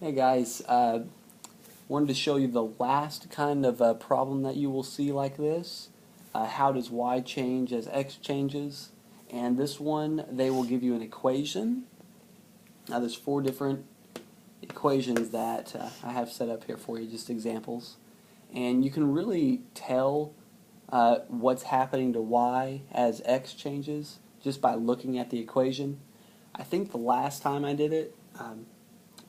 Hey guys, wanted to show you the last kind of problem that you will see like this. How does y change as x changes? And this one, they will give you an equation. Now there's four different equations that I have set up here for you, just examples. And you can really tell what's happening to y as x changes just by looking at the equation. I think the last time I did it,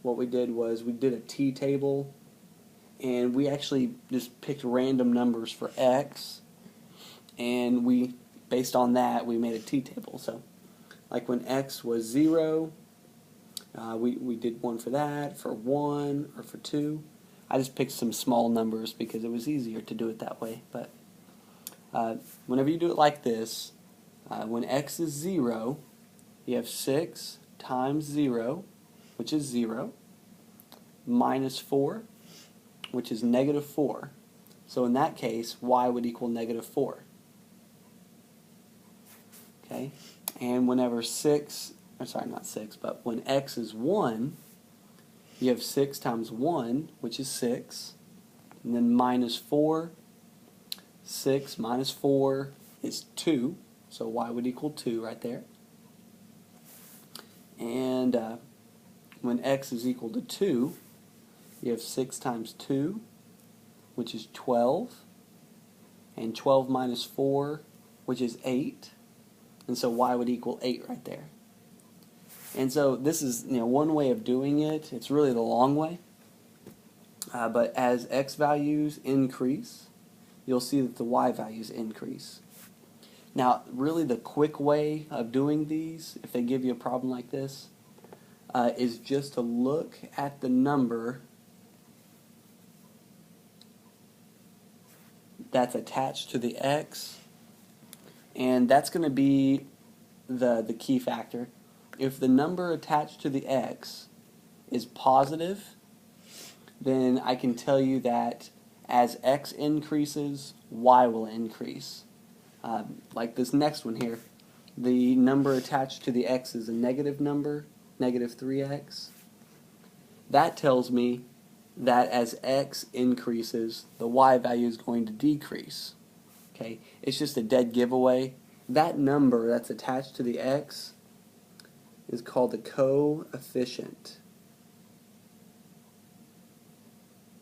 what we did was we did a t-table, and we actually just picked random numbers for x, and we, based on that, we made a t-table. So like when x was 0, we did one for that, for 1, or for 2. I just picked some small numbers because it was easier to do it that way. But whenever you do it like this, when x is 0, you have 6 times 0, which is 0, minus 4, which is negative 4. So in that case, y would equal negative 4. Okay? And whenever 6, or sorry, not 6, but when x is 1, you have 6 times 1, which is 6, and then minus 4. 6 minus 4 is 2, so y would equal 2 right there. And when x is equal to 2, you have 6 times 2, which is 12, and 12 minus 4, which is 8, and so y would equal 8 right there. And so this is one way of doing it. It's really the long way. But as x values increase, you'll see that the y values increase. Now, really the quick way of doing these, if they give you a problem like this, is just to look at the number that's attached to the x, and that's going to be the key factor. If the number attached to the x is positive, then I can tell you that as x increases, y will increase. Like this next one here, the number attached to the x is a negative number, negative 3x. That tells me that as x increases, the y value is going to decrease. Okay, it's just a dead giveaway. That number that's attached to the x is called the coefficient.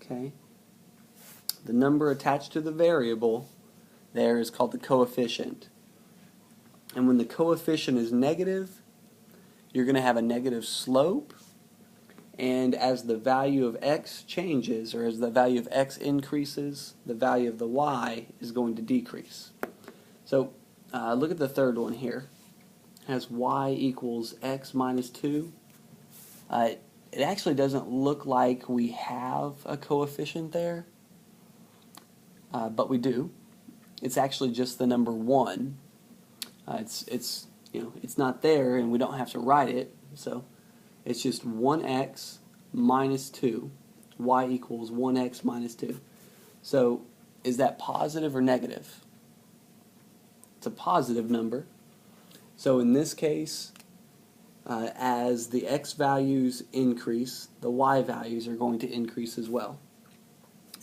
Okay, the number attached to the variable there is called the coefficient. And when the coefficient is negative, you're going to have a negative slope. And as the value of x changes, or as the value of x increases, the value of the y is going to decrease. So look at the third one here. It has y equals x minus 2. It actually doesn't look like we have a coefficient there, but we do. It's actually just the number 1. It's not there, and we don't have to write it, so it's just 1x minus 2. Y equals 1x minus 2. So is that positive or negative? It's a positive number. So in this case, as the x values increase, the y values are going to increase as well.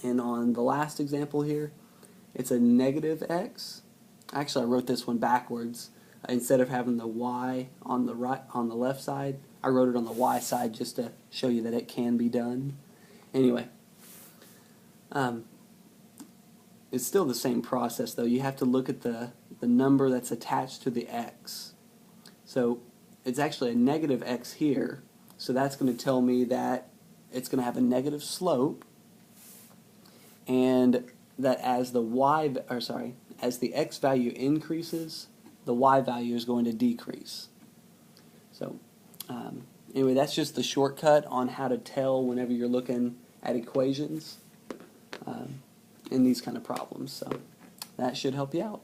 And on the last example here, it's a negative x. Actually, I wrote this one backwards. Instead of having the y on the left side, I wrote it on the y side just to show you that it can be done. Anyway, it's still the same process though. You have to look at the number that's attached to the x. So it's actually a negative x here, so that's going to tell me that it's going to have a negative slope, and that as the x value increases, the y value is going to decrease. So anyway, that's just the shortcut on how to tell whenever you're looking at equations in these kind of problems. So that should help you out.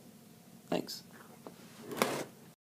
Thanks.